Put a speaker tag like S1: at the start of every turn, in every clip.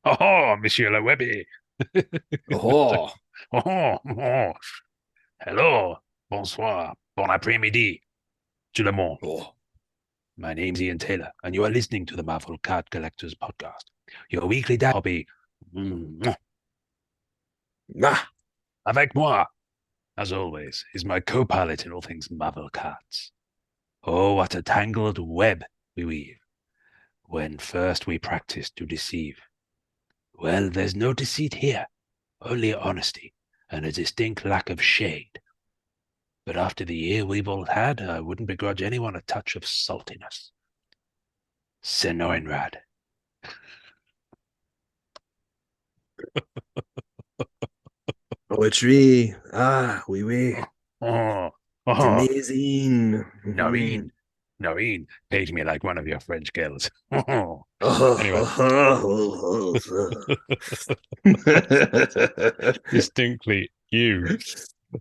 S1: Oh, Monsieur le Webby.
S2: Oh,
S1: Oh, oh. Hello. Bonsoir. Bon après-midi. Tout le monde.
S2: oh.
S1: My name's Ian Taylor, and you are listening to the Marvel Card Collectors Podcast, your weekly hobby.
S2: Ah,
S1: Avec moi, as always, is my co-pilot in all things Marvel cards. Oh, what a tangled web we weave when first we practice to deceive. Well, there's no deceit here, only honesty and a distinct lack of shade. But after the year we've all had, I wouldn't begrudge anyone a touch of saltiness. Senoinrad.
S2: poetry. Ah, oui, oui.
S1: Oh,
S2: It's
S1: oh,
S2: amazing.
S1: Noreen. Noreen, page me like one of your French girls. Oh. Anyway, distinctly you.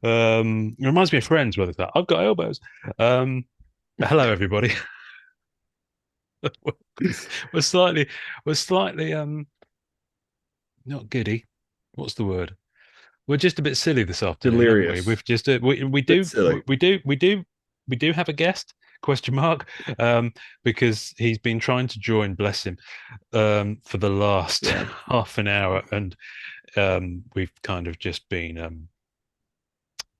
S1: It reminds me of Friends where they thought, I've got elbows. Um, hello, everybody. we're slightly, we're slightly, not giddy. What's the word? We're just a bit silly this afternoon, haven't we?
S2: Delirious.
S1: We've just we
S2: Bit
S1: do
S2: silly.
S1: we do have a guest question mark because he's been trying to join, bless him, for the last
S2: Yeah.
S1: half an hour, and we've kind of just been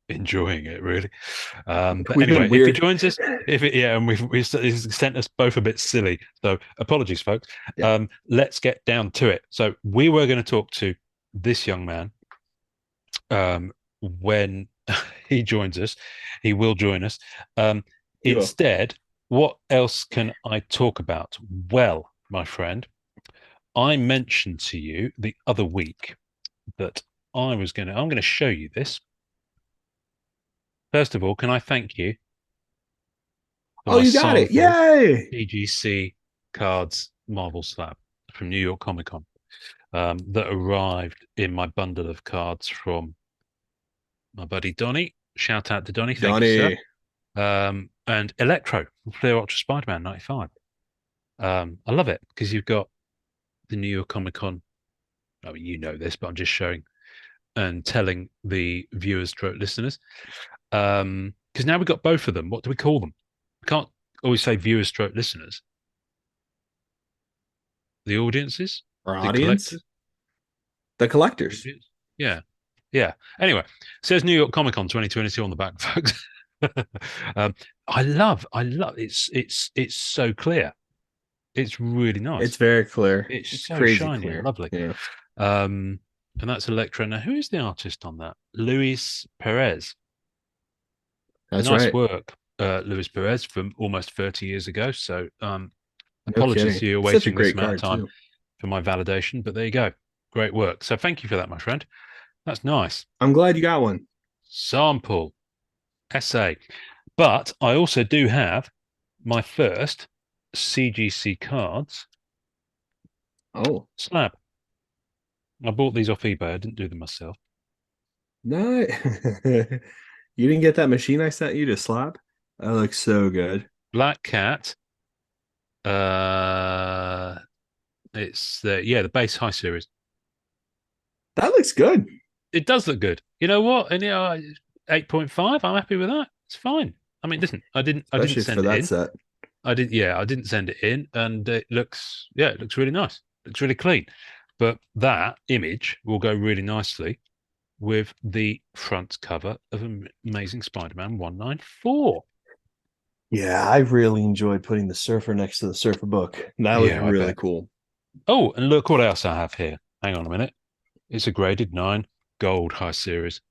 S1: enjoying it really. But
S2: We've been
S1: anyway, if he
S2: weird.
S1: joins us, if it, yeah, and we've he's sent us both a bit silly, so apologies, folks.
S2: Yeah.
S1: Let's get down to it. So we were going to talk to this young man when he joins us. He will join us. Um,
S2: You will.
S1: Instead, what else can I talk about? Well, my friend, I mentioned to you the other week that I'm going to show you this. First of all, can I thank you for
S2: Oh,
S1: my
S2: you got it.
S1: sample
S2: Yay.
S1: PGC cards Marvel slab from New York Comic Con that arrived in my bundle of cards from my buddy Donny. Shout out to Donny. Thank you, sir.
S2: Donnie.
S1: And Electro from Clear Ultra Spider-Man 95. I love it because you've got the New York Comic Con. I mean, you know this, but I'm just showing and telling the viewers, stroke listeners. Because now we've got both of them. What do we call them? We can't always say viewers, stroke listeners. The audiences,
S2: Our
S1: the
S2: audience.
S1: collectors,
S2: The collectors.
S1: audience. Yeah, yeah. Anyway, says New York Comic Con 2022 on the back, folks. um, I love it's so clear. It's really
S2: It's
S1: nice.
S2: very clear.
S1: It's
S2: It's
S1: so
S2: crazy
S1: shiny and
S2: clear.
S1: lovely.
S2: Yeah.
S1: Um, and that's Electra. Now, who is the artist on that? Luis Perez.
S2: That's
S1: Nice
S2: right.
S1: work, Luis Perez, from almost 30 years ago. So,
S2: No
S1: apologies
S2: kidding.
S1: to you
S2: Such a
S1: waiting this
S2: great
S1: amount of
S2: card,
S1: time
S2: too.
S1: for my validation, but there you go. Great work. So, thank you for that, my friend. That's nice.
S2: I'm glad you got one.
S1: Sample essay. But I also do have my first CGC cards
S2: Oh,
S1: slab. I bought these off eBay. I didn't do them myself.
S2: no. You didn't get that machine I sent you to slap? That looks so good.
S1: Black Cat. Uh, it's the base high series.
S2: That looks good,
S1: It does look good. You know what? And 8.5. I'm happy with that. It's fine. I mean, listen, I didn't
S2: especially for
S1: send it
S2: that
S1: in.
S2: set.
S1: I didn't send it in, and it looks really nice. Looks really clean. But that image will go really nicely with the front cover of Amazing Spider-Man 194.
S2: Yeah, I really enjoyed putting the surfer next to the surfer book. That was
S1: Yeah, I
S2: really
S1: bet.
S2: cool.
S1: Oh, and look what else I have here. Hang on a minute. It's a graded 9 gold high series.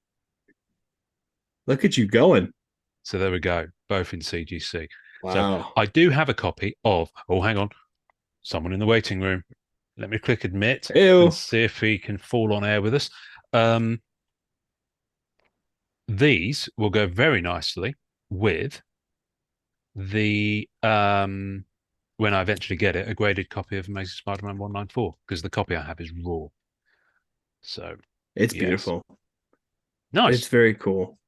S2: Look at you going.
S1: So there we go, both in CGC. So
S2: Wow.
S1: I do have a copy of, oh, hang on, someone in the waiting room. Let me click admit and
S2: Ew.
S1: see if he can fall on air with us. Um, these will go very nicely with the when I eventually get it, a graded copy of Amazing Spider-Man 194, because the copy I have is raw. So
S2: It's
S1: yes.
S2: beautiful.
S1: Nice.
S2: It's very cool.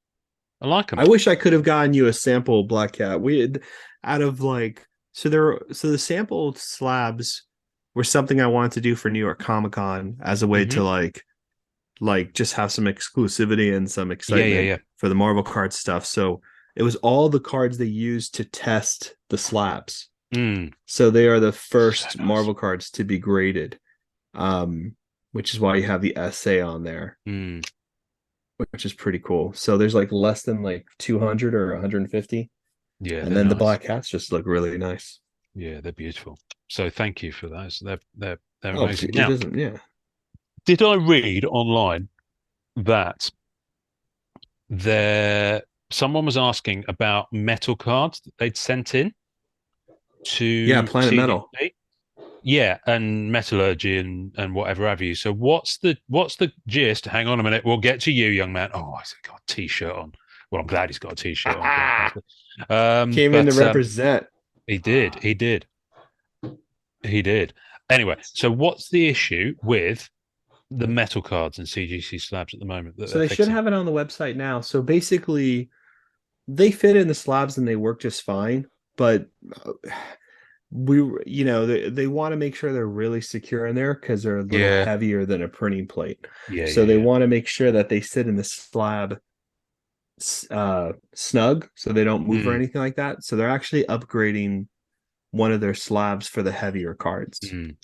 S1: I like them.
S2: I wish I could have gotten you a sample Black Cat. We had out of like so there so the sample slabs were something I wanted to do for New York Comic Con as a way
S1: Hmm.
S2: to like just have some exclusivity and some
S1: Yeah, yeah,
S2: excitement
S1: yeah.
S2: for the Marvel card stuff. So it was all the cards they used to test the slabs.
S1: Mm,
S2: So they are the
S1: so
S2: first
S1: nice.
S2: Marvel cards to be graded, which is why you have the essay on there,
S1: Mm,
S2: which is pretty cool. So there's like less than like 200 or 150,
S1: yeah,
S2: and
S1: they're
S2: then the
S1: nice.
S2: black hats just look really nice.
S1: Yeah, they're beautiful. So thank you for those. They're
S2: Oh,
S1: amazing.
S2: it
S1: Now,
S2: doesn't. Yeah,
S1: did I read online that there someone was asking about metal cards that they'd sent in
S2: yeah.
S1: to
S2: Planet Metal.
S1: CGC? Yeah, and metallurgy and whatever have you. So what's the gist? Hang on a minute, we'll get to you, young man. Oh, he's got a t-shirt on. Well, I'm glad he's got a t-shirt on, quite frankly.
S2: Came in to
S1: But
S2: represent.
S1: he did, he did. Anyway, so what's the issue with the metal cards and CGC slabs at the moment that
S2: So
S1: they're
S2: they should
S1: fixing?
S2: have it on the website now. So basically, they fit in the slabs and they work just fine. But uh, they want to make sure they're really secure in there because they're a little
S1: Yeah,
S2: heavier than a printing plate.
S1: yeah,
S2: So
S1: yeah,
S2: they
S1: yeah.
S2: want to make sure that they sit in the slab snug so they don't move or
S1: Mm,
S2: anything like that. So they're actually upgrading one of their slabs for the heavier cards.
S1: mm,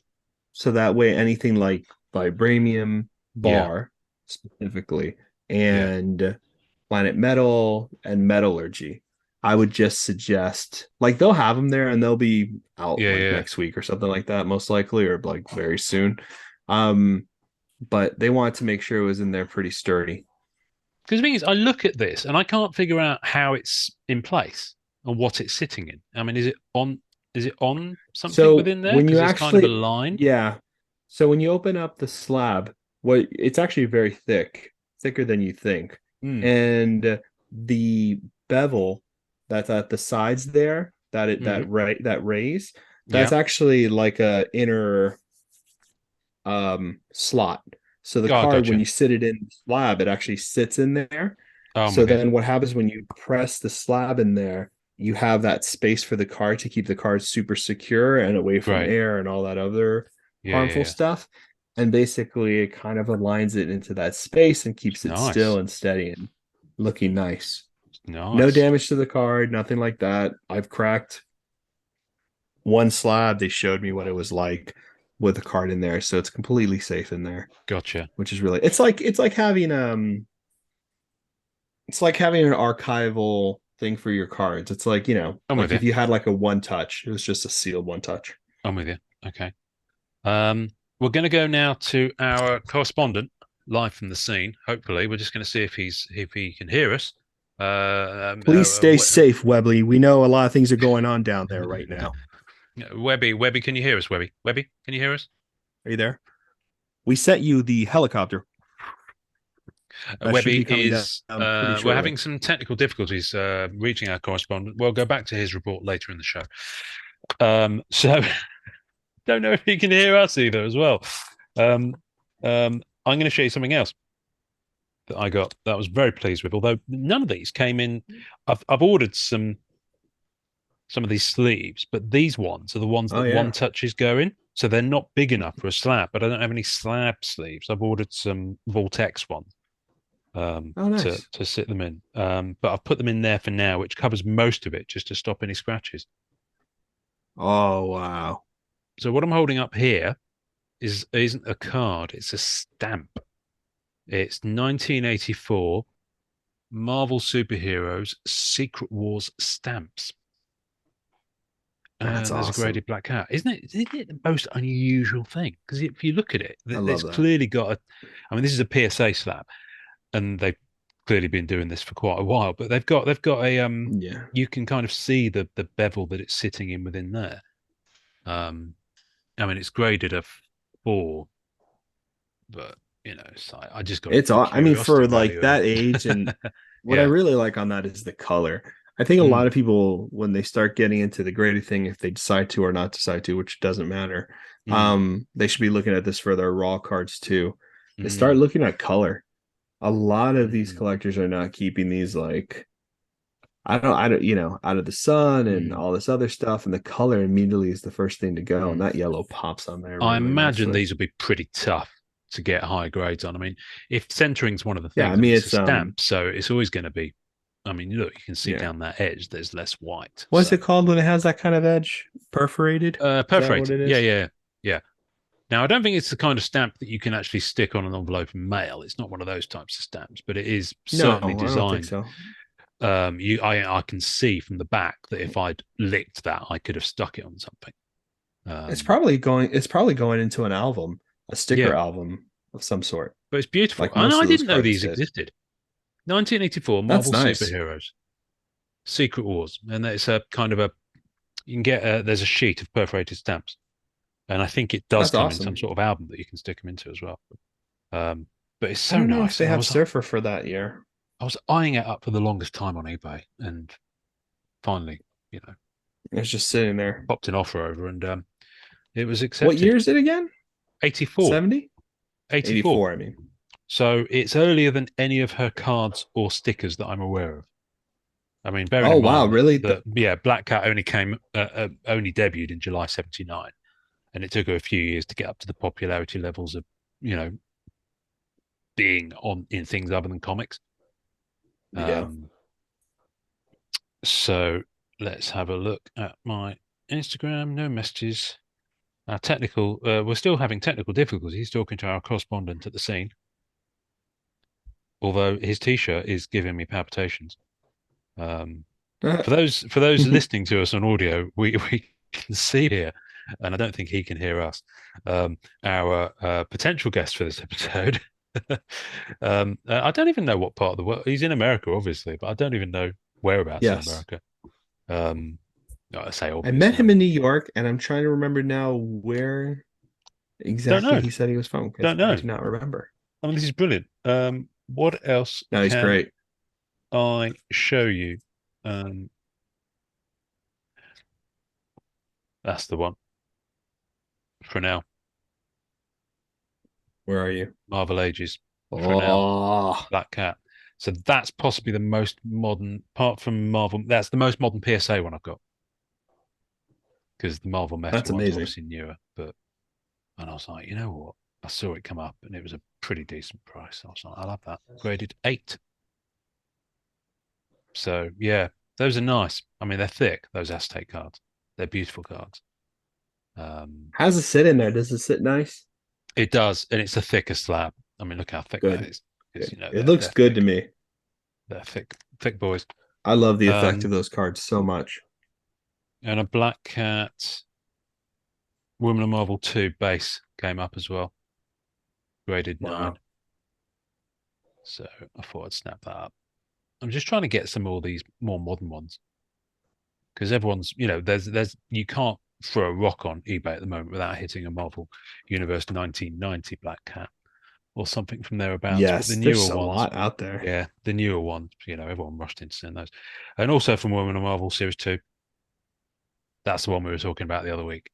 S2: So that way anything like vibranium
S1: yeah,
S2: bar specifically
S1: yeah,
S2: and planet metal and metallurgy, I would just suggest like they'll have them there and they'll be out
S1: yeah,
S2: like
S1: yeah.
S2: next week or something like that, most likely, or like very soon. um but they wanted to make sure it was in there pretty sturdy.
S1: Because the thing is, I look at this and I can't figure out how it's in place or what it's sitting in. I mean, is it on something
S2: So
S1: within there?
S2: when
S1: Because
S2: you
S1: it's kind of a
S2: actually,
S1: line.
S2: yeah. So when you open up the slab, what it's actually very thick, thicker than you think.
S1: Mm,
S2: And the bevel that's at the sides there,
S1: hmm.
S2: that raise, that's
S1: Yeah.
S2: actually like a inner slot. So the
S1: Oh,
S2: card, when
S1: gotcha.
S2: you sit it in the slab, it actually sits in there.
S1: I'm
S2: So
S1: with you.
S2: then what happens when you press the slab in there, you have that space for the card to keep the card super secure and away from
S1: Great.
S2: air and all that other
S1: Yeah, yeah,
S2: harmful
S1: yeah.
S2: stuff. And basically it kind of aligns it into that space and
S1: It's
S2: keeps it still
S1: nice.
S2: and steady and looking nice.
S1: It's
S2: No
S1: nice.
S2: damage to the card, nothing like that. I've cracked one slab. They showed me what it was like with the card in there. So it's completely safe in there,
S1: Gotcha.
S2: which is really it's like having an archival thing for your cards. It's like,
S1: I'm with
S2: like
S1: you.
S2: if you had like a one touch, it was just a sealed one touch.
S1: I'm with you. Okay. Um, we're going to go now to our correspondent live from the scene. Hopefully, we're just going to see if he can hear us.
S2: Please stay safe, Webley. We know a lot of things are going on down there right now.
S1: Webby, can you hear us? Webby, can you hear us?
S2: Are you there? We sent you the helicopter. That should
S1: Webby
S2: be coming down
S1: is
S2: pretty
S1: we're
S2: shortly.
S1: having some technical difficulties reaching our correspondent. We'll go back to his report later in the show. So don't know if he can hear us either as well. Um, I'm going to show you something else that I got that I was very pleased with. Although none of these came in, I've ordered some of these sleeves, but these ones are the ones
S2: Oh
S1: that
S2: yeah.
S1: one touches go in. So they're not big enough for a slab, but I don't have any slab sleeves. I've ordered some Vortex ones
S2: Oh nice.
S1: to sit them in. But I've put them in there for now, which covers most of it just to stop any scratches.
S2: Oh wow.
S1: So what I'm holding up here isn't a card, it's a stamp. It's 1984 Marvel Superheroes Secret Wars stamps.
S2: That's
S1: And there's a
S2: awesome.
S1: graded black cat. Isn't it the most unusual thing? Because if you look at it,
S2: I
S1: there's
S2: love that.
S1: clearly got a. I mean, this is a PSA slab, and they've clearly been doing this for quite a while. But they've got a
S2: Yeah.
S1: You can kind of see the bevel that it's sitting in within there. Um, I mean, it's graded a 4, but it's like, I just got it
S2: It's
S1: for the
S2: all, I mean,
S1: curiosity
S2: for like
S1: value of
S2: that age, and
S1: it.
S2: what I
S1: Yeah.
S2: really like on that is the color. I think a lot
S1: Mm,
S2: of people, when they start getting into the graded thing, if they decide to or not decide to, which doesn't matter,
S1: mm,
S2: they should be looking at this for their raw cards too. They start
S1: mm,
S2: looking at color. A lot of these
S1: mm.
S2: collectors are not keeping these like I don't, out of the sun and
S1: Mm.
S2: all this other stuff, and the color immediately is the first thing to go, and
S1: Mm.
S2: that yellow pops on there
S1: I
S2: really
S1: imagine
S2: nicely.
S1: these will be pretty tough to get high grades on. I mean, if centering's one of the
S2: Yeah, I
S1: things, I mean,
S2: mean
S1: it's a
S2: it's
S1: stamp, so it's always going to be. I mean, look, you can see
S2: yeah.
S1: down that edge. There's less white,
S2: What's
S1: so
S2: it called when it has that kind of edge? Perforated? Is that what
S1: perforated.
S2: it
S1: Yeah,
S2: is?
S1: yeah, yeah. Now, I don't think it's the kind of stamp that you can actually stick on an envelope and mail. It's not one of those types of stamps, but it is
S2: No,
S1: certainly
S2: I don't think
S1: designed.
S2: so.
S1: I can see from the back that if I'd licked that, I could have stuck it on something. Um,
S2: It's probably going into an album, a sticker
S1: yeah,
S2: album of some sort,
S1: but it's beautiful,
S2: like
S1: and
S2: most
S1: I
S2: of those
S1: didn't know
S2: cards
S1: these
S2: did.
S1: existed. 1984
S2: That's
S1: Marvel
S2: nice.
S1: Superheroes Secret Wars, and it's a kind of a you can get there's a sheet of perforated stamps, and I think it does
S2: That's
S1: come in some
S2: awesome.
S1: sort of album that you can stick them into as well. Um, but it's
S2: I
S1: so
S2: don't know if
S1: nice,
S2: they
S1: and
S2: have Surfer for that year.
S1: I was eyeing it up for the longest time on eBay, and finally, you know,
S2: It's just sitting there.
S1: popped an offer over, and it was
S2: What year
S1: accepted.
S2: is it again?
S1: 84,
S2: 70?
S1: 84.
S2: 84, I mean.
S1: So it's earlier than any of her cards or stickers that I'm aware of. I mean, bearing
S2: Oh
S1: in
S2: wow,
S1: mind that,
S2: really?
S1: yeah, Black Cat only debuted in July '79, and it took her a few years to get up to the popularity levels of, you know, being on in things other than comics.
S2: Yeah.
S1: Um, so let's have a look at my Instagram. No messages. We're still having technical difficulties talking to our correspondent at the scene, although his T-shirt is giving me palpitations. Um, for those listening to us on audio, we can see here, and I don't think he can hear us. Our potential guest for this episode. I don't even know what part of the world he's in. America, obviously, but I don't even know whereabouts in
S2: Yes.
S1: America. Um, I say
S2: I met
S1: obviously. I
S2: him in
S1: mean,
S2: New York, and I'm trying to remember now where
S1: don't
S2: exactly
S1: know,
S2: he said he was from because
S1: don't
S2: I
S1: know.
S2: do not remember.
S1: I mean, this is brilliant. What else
S2: No, he's
S1: can
S2: great.
S1: I show you? Um, that's the one for now.
S2: Where are you?
S1: Marvel Ages for now.
S2: Oh,
S1: Black Cat. So that's possibly the most modern, apart from Marvel. That's the most modern PSA one I've got because the Marvel Metal
S2: that's
S1: one's
S2: amazing.
S1: obviously newer. But and I was like, you know what? I saw it come up and it was a pretty decent price. I was like, I love that. Graded 8. So yeah, those are nice. I mean, they're thick. Those Aztec cards. They're beautiful cards. Um,
S2: How's it sit in there? Does it sit nice?
S1: it does, and it's a thicker slab. I mean, look how thick that
S2: Good.
S1: is. Because
S2: Good.
S1: you know
S2: It looks
S1: they're
S2: good to
S1: thick.
S2: me.
S1: They're thick, thick boys.
S2: I love the effect
S1: Um,
S2: of those cards so much.
S1: and a Black Cat Woman of Marvel 2 base came up as well, graded 9.
S2: Wow.
S1: So I thought I'd snap that up. I'm just trying to get some more of these more modern ones because everyone's, you can't throw a rock on eBay at the moment without hitting a Marvel Universe 1990 Black Cat or something from thereabouts. But the
S2: Yes,
S1: newer
S2: there's a
S1: ones,
S2: lot out there.
S1: yeah, the newer ones, everyone rushed into seeing those. And also from Woman of Marvel Series 2, that's the one we were talking about the other week.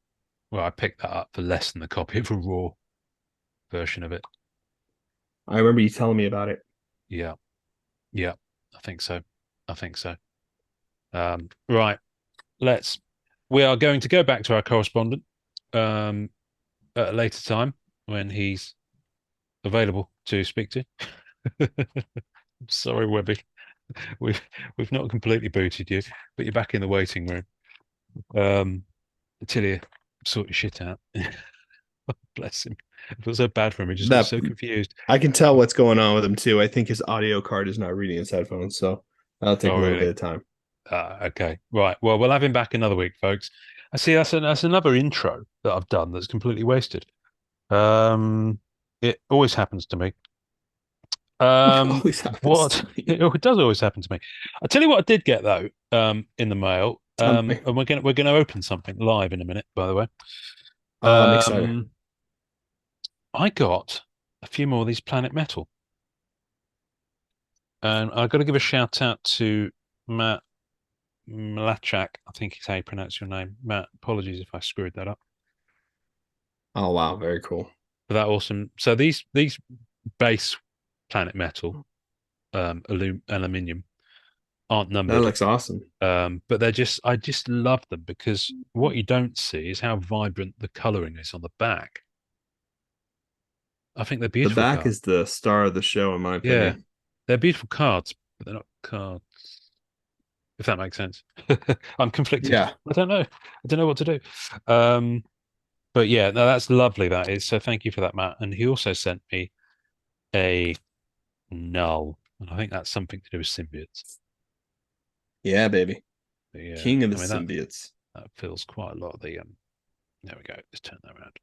S1: Well, I picked that up for less than the copy of a raw version of it.
S2: I remember you telling me about it.
S1: Yeah. Yeah, I think so. I think so. Right. Let's. We are going to go back to our correspondent um, at a later time when he's available to speak to. Sorry, Webby. We've we've not completely booted you, but you're back in the waiting room. Until you sort your shit out. Bless him. I feel so bad for him. He just looks
S2: That
S1: so confused.
S2: I can tell what's going on with him too. I think his audio card is not reading his headphones, so that'll take
S1: Oh,
S2: a little bit
S1: really?
S2: of time.
S1: Okay. Right. Well, we'll have him back another week, folks. I see that's another intro that I've done that's completely wasted. Um, it always happens to me.
S2: It always happens
S1: What
S2: to me.
S1: it does always happen to me. I'll tell you what I did get though, in the mail.
S2: Tell me.
S1: And we're gonna open something live in a minute, by the way.
S2: Oh, I'm excited.
S1: Um, I got a few more of these Planet Metal, and I've got to give a shout out to Matt Mlachak. I think is how you pronounce your name, Matt. Apologies if I screwed that up.
S2: Oh wow, very cool.
S1: For that awesome. So these base Planet Metal, aluminium. aren't
S2: That
S1: numbered.
S2: looks awesome.
S1: But I just love them because what you don't see is how vibrant the coloring is on the back. I think they're
S2: The
S1: beautiful
S2: back
S1: cards.
S2: is the star of the show, in my
S1: Yeah,
S2: opinion.
S1: they're beautiful cards, but they're not cards. If that makes sense. I'm conflicted.
S2: Yeah.
S1: I don't know. I don't know what to do. Um, but yeah, no, that's lovely. That is. So thank you for that, Matt. And he also sent me a null, and I think that's something to do with symbiotes.
S2: Yeah, baby.
S1: But yeah,
S2: King of the
S1: I mean
S2: symbiotes.
S1: that fills quite a lot of the. There we go. Let's turn that around.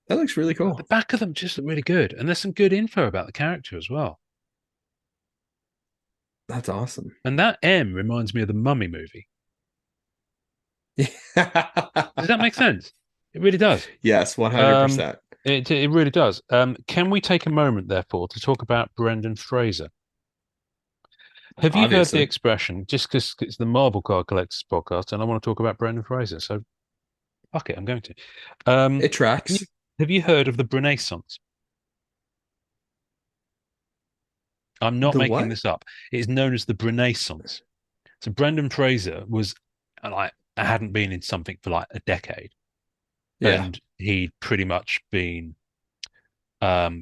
S2: That looks really
S1: The
S2: cool.
S1: back of them just look really good, and there's some good info about the character as well.
S2: That's awesome.
S1: And that M reminds me of the Mummy movie. Does that make sense? It really does.
S2: Yes,
S1: Um,
S2: 100%.
S1: it really does. Can we take a moment, therefore, to talk about Brendan Fraser? Have you heard the
S2: Obviously.
S1: expression? Just because it's the Marvel Card Collectors podcast, and I want to talk about Brendan Fraser, so fuck it, I'm going to. Um,
S2: It tracks.
S1: have you heard of the Renaissance? I'm not
S2: The
S1: making
S2: what?
S1: this up. It is known as the Renaissance. So Brendan Fraser was like hadn't been in something for like a decade,
S2: Yeah.
S1: and he'd pretty much been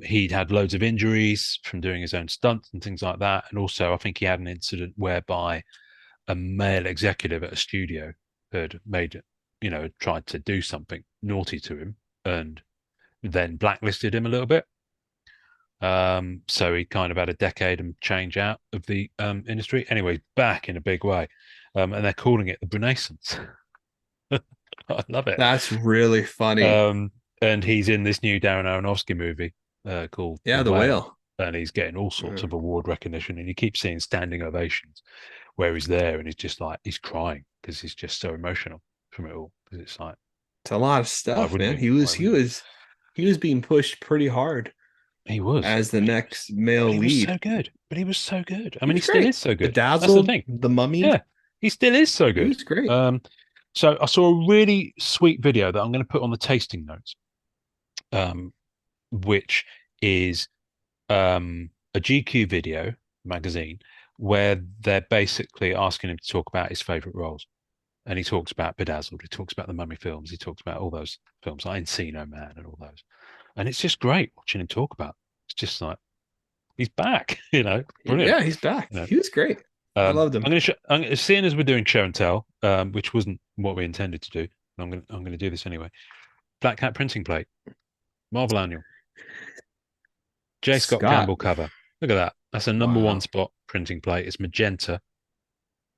S1: he'd had loads of injuries from doing his own stunts and things like that. And also, I think he had an incident whereby a male executive at a studio had made, tried to do something naughty to him and then blacklisted him a little bit. So he kind of had a decade and change out of the industry. Anyway, back in a big way. And they're calling it the Renaissance. I love it.
S2: That's really funny.
S1: Um, and he's in this new Darren Aronofsky movie called The
S2: Yeah, the
S1: Whale,
S2: whale.
S1: and he's getting all sorts
S2: Mm.
S1: of award recognition, and you keep seeing standing ovations where he's there, and he's just like he's crying because he's just so emotional from it all. Because it's like,
S2: It's a lot of
S1: why
S2: stuff,
S1: wouldn't
S2: man.
S1: you? Why
S2: He
S1: wouldn't you?
S2: was he was being pushed pretty hard
S1: He was,
S2: as the next
S1: but
S2: male
S1: he was
S2: lead.
S1: so good. But he was so good. I
S2: He
S1: mean, he
S2: was
S1: still
S2: great.
S1: is so good. That's the
S2: Bedazzled,
S1: thing.
S2: the mummy.
S1: Yeah, he still is so
S2: He
S1: good.
S2: was great.
S1: So I saw a really sweet video that I'm going to put on the tasting notes, um, which is a GQ video magazine where they're basically asking him to talk about his favorite roles. And he talks about Bedazzled, he talks about the Mummy films, he talks about all those films, like Encino Man and all those. And it's just great watching him talk about. It's just like he's back, brilliant.
S2: Yeah, he's back.
S1: You know,
S2: He was great. I loved him.
S1: seeing as we're doing show and tell, which wasn't what we intended to do. I'm gonna do this anyway. Black Cat printing plate, Marvel Annual, J. Scott
S2: Scott.
S1: Campbell cover. Look at that. That's a number one
S2: Wow.
S1: spot printing plate. It's magenta.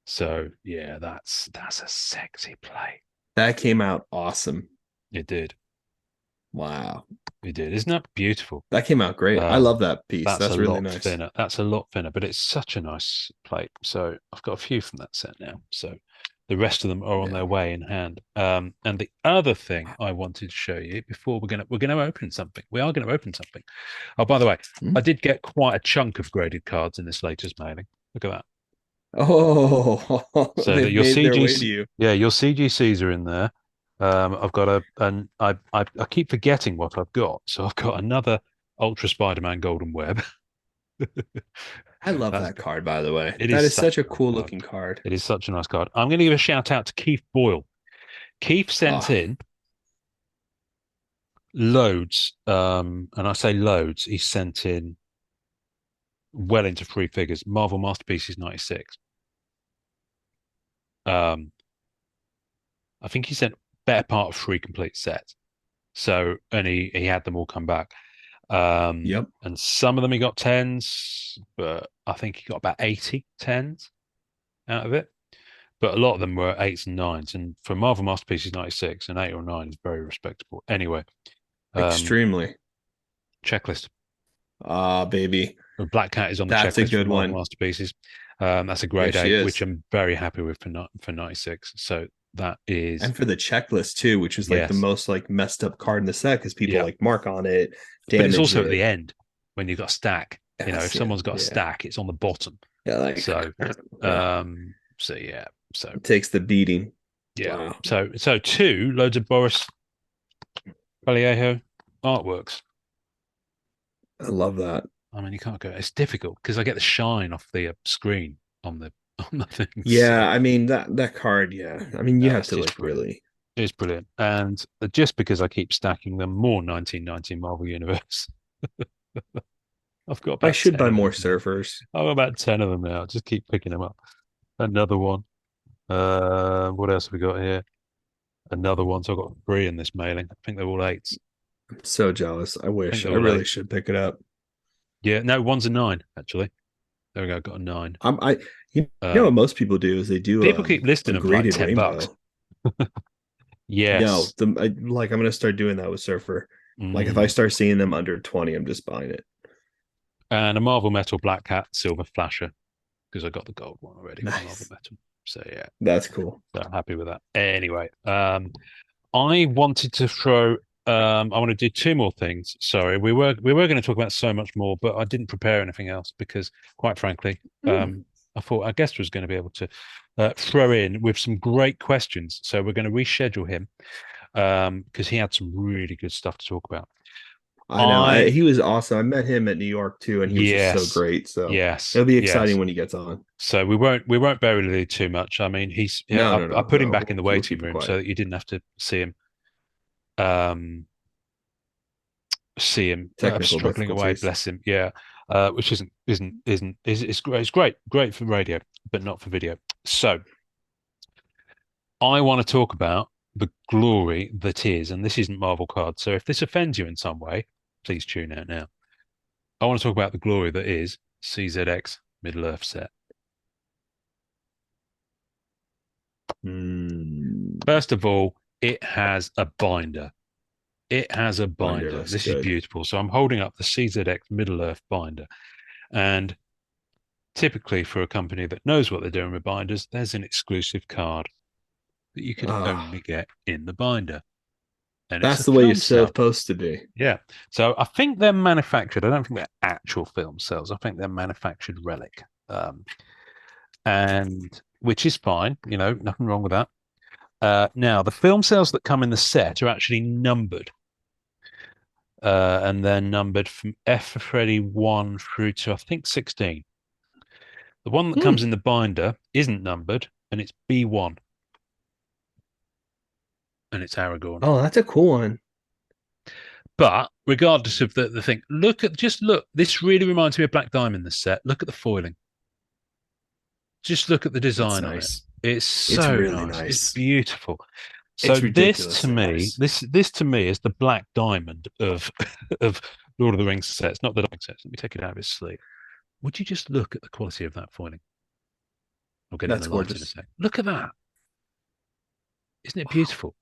S1: So yeah, that's a sexy plate.
S2: That came out awesome.
S1: It did.
S2: Wow.
S1: It did. Isn't that beautiful?
S2: That came out great. I
S1: Um,
S2: love that piece.
S1: that's a
S2: That's really
S1: lot
S2: nice.
S1: thinner. That's a lot thinner, but it's such a nice plate. So I've got a few from that set now. So the rest of them are on
S2: Yeah.
S1: their way in hand. And the other thing I wanted to show you before we're gonna open something. We are going to open something. Oh, by the way,
S2: Hmm?
S1: I did get quite a chunk of graded cards in this latest mailing. Look at that.
S2: Oh,
S1: So that
S2: they've
S1: your
S2: made their
S1: CG,
S2: way to you.
S1: yeah, your CGCs are in there. I've got and I keep forgetting what I've got. So I've got another Ultra Spider-Man Golden Web.
S2: I love
S1: That's
S2: that card, by the way.
S1: it
S2: That
S1: is
S2: is
S1: such
S2: such a
S1: a nice
S2: cool
S1: card.
S2: looking card.
S1: It is such a nice card. I'm going to give a shout out to Keith Boyle. Keith sent
S2: Oh,
S1: in loads, and I say loads. He sent in well into three figures. Marvel Masterpieces '96. Um, I think he sent better part of three complete sets. So, and he had them all come back.
S2: yep.
S1: And some of them he got tens, but I think he got about 80 tens out of it. But a lot of them were eights and nines. And for Marvel Masterpieces '96, an eight or nine is very respectable. Anyway, um,
S2: Extremely.
S1: checklist.
S2: Ah, baby.
S1: Black Cat is on the
S2: That's a
S1: checklist for
S2: good
S1: Marvel
S2: one.
S1: Masterpieces. That's a
S2: Yeah,
S1: grade
S2: she
S1: eight, which
S2: is.
S1: I'm very happy with for '96. So that is
S2: And for the checklist too, which is like the
S1: yes,
S2: most like messed up card in the set because people
S1: yeah.
S2: like mark on it,
S1: But it's
S2: damage
S1: also at the
S2: it.
S1: end when you've got a stack. If
S2: Yes, yeah,
S1: someone's got a
S2: yeah.
S1: stack, it's on the bottom.
S2: Yeah, like
S1: So,
S2: yeah.
S1: so yeah, so
S2: It takes the beating.
S1: yeah,
S2: Wow.
S1: so two loads of Boris Vallejo artworks.
S2: I love that.
S1: I mean, you can't go. It's difficult because I get the shine off the screen. on the on the thing. So
S2: Yeah, I mean that card, yeah. I mean you have
S1: it's
S2: to
S1: just
S2: like
S1: brilliant.
S2: really.
S1: It's brilliant. And just because I keep stacking them, more 1990 Marvel Universe. I've got
S2: I
S1: about
S2: should
S1: 10
S2: buy
S1: of
S2: more
S1: them now.
S2: surfers.
S1: I've got about 10 of them now. Just keep picking them up. Another one. What else have we got here? Another one. So I've got three in this mailing. I think they're all eights.
S2: I'm so jealous. I
S1: I think
S2: wish.
S1: they're
S2: I
S1: all
S2: really
S1: eights.
S2: should pick it up.
S1: Yeah, no, one's a nine, actually. There we go. Got a nine.
S2: I you know
S1: Um,
S2: what most people do is they do
S1: People keep listing
S2: a
S1: them for like
S2: graded
S1: 10 bucks.
S2: rainbow. No,
S1: Yes.
S2: like I'm gonna start doing that with Surfer. Like if I
S1: Mm.
S2: start seeing them under 20, I'm just buying it.
S1: And a Marvel Metal Black Cat Silver Flasher because I got the gold one already for Marvel
S2: Nice.
S1: Metal. So yeah,
S2: That's cool.
S1: so I'm happy with that. Anyway, I wanted to throw. I want to do two more things. Sorry, we were going to talk about so much more, but I didn't prepare anything else because, quite frankly,
S2: Hmm.
S1: I thought our guest was going to be able to throw in with some great questions. So we're going to reschedule him because he had some really good stuff to talk about.
S2: I know.
S1: I
S2: He was awesome. I met him at New York too, and he was just so
S1: Yes,
S2: great. So
S1: yes,
S2: it'll be
S1: yes.
S2: exciting when he gets on.
S1: So we won't bury Lily too much. I mean, he's yeah.
S2: No,
S1: I put him
S2: no.
S1: back in the
S2: We'll
S1: waiting
S2: keep it
S1: room so
S2: quiet.
S1: that you didn't have to um see him
S2: Technical
S1: struggling away.
S2: difficulties.
S1: Bless him. Yeah, which isn't is it's great. It's great for radio, but not for video. So I want to talk about the glory that is, and this isn't Marvel cards. So if this offends you in some way, please tune out now. I want to talk about the glory that is CZX Middle Earth set.
S2: Hmm.
S1: First of all, it has a binder. It has a
S2: Binder
S1: binder.
S2: looks
S1: This is
S2: good.
S1: beautiful. So I'm holding up the CZX Middle Earth binder. And typically for a company that knows what they're doing with binders, there's an exclusive card that you can
S2: Ah,
S1: only get in the binder. And it's a
S2: that's the way
S1: film
S2: it's
S1: cell.
S2: supposed to be.
S1: Yeah. So I think they're manufactured. I don't think they're actual film cells. I think they're manufactured relic. And which is fine, nothing wrong with that. Now, the film cells that come in the set are actually numbered. And they're numbered from F for Freddy 1 through to, I think, 16. The one that
S2: Hmm.
S1: comes in the binder isn't numbered, and it's B1, and it's Aragorn.
S2: Oh, that's a cool one.
S1: But regardless of the thing, just look. This really reminds me of Black Diamond, this set. Look at the foiling. Just look at the
S2: It's
S1: design on it.
S2: nice.
S1: It's
S2: It's
S1: so
S2: really
S1: nice. It's
S2: nice.
S1: beautiful. So
S2: It's
S1: this to
S2: ridiculously
S1: me,
S2: nice.
S1: this to me is the Black Diamond of of Lord of the Rings sets, not the Dark sets. Let me take it out of his sleeve. Would you just look at the quality of that foiling? I'll get it in
S2: That's
S1: the light in a
S2: gorgeous.
S1: sec. Look at that. Isn't it
S2: Wow.
S1: beautiful?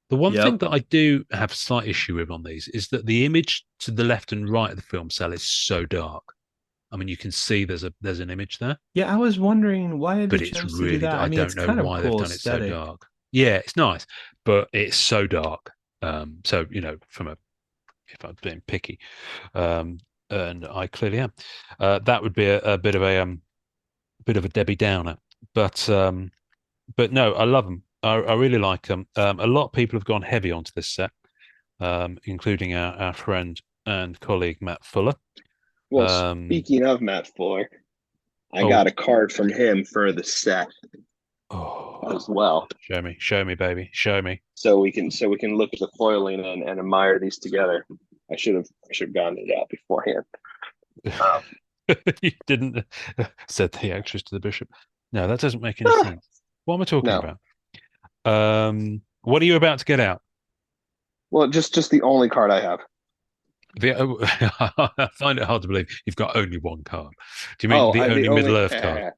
S1: The one thing
S2: Yep.
S1: that I do have a slight issue with on these is that the image to the left and right of the film cell is so dark. I mean, you can see there's an image there,
S2: Yeah, I was wondering why they
S1: but it's
S2: chose to do
S1: really
S2: that. I
S1: I
S2: mean,
S1: don't
S2: it's
S1: know
S2: kind of
S1: why they've
S2: cool
S1: done it so
S2: aesthetic.
S1: dark. Yeah, it's nice, but it's so dark. So if I'm being picky, um, and I clearly am, that would be a bit of a Debbie Downer. But but no, I love them. I really like them. A lot of people have gone heavy onto this set, including our friend and colleague Matt Fuller.
S3: Well,
S1: Um,
S3: speaking of Matt Fuller, I
S1: oh,
S3: got a card from him for the set
S1: oh,
S3: as well.
S1: show me, baby, show me.
S3: So we can look at the foiling and admire these together. I should have gotten it out beforehand. Um,
S1: You didn't said the actress to the bishop. No, that doesn't make any sense. What am I talking
S3: no.
S1: about? What are you about to get out?
S3: Well, just the only card I have.
S1: I find it hard to believe you've got only one card. Do you mean
S3: Oh,
S1: the
S3: I the
S1: only Middle
S3: only
S1: Earth card?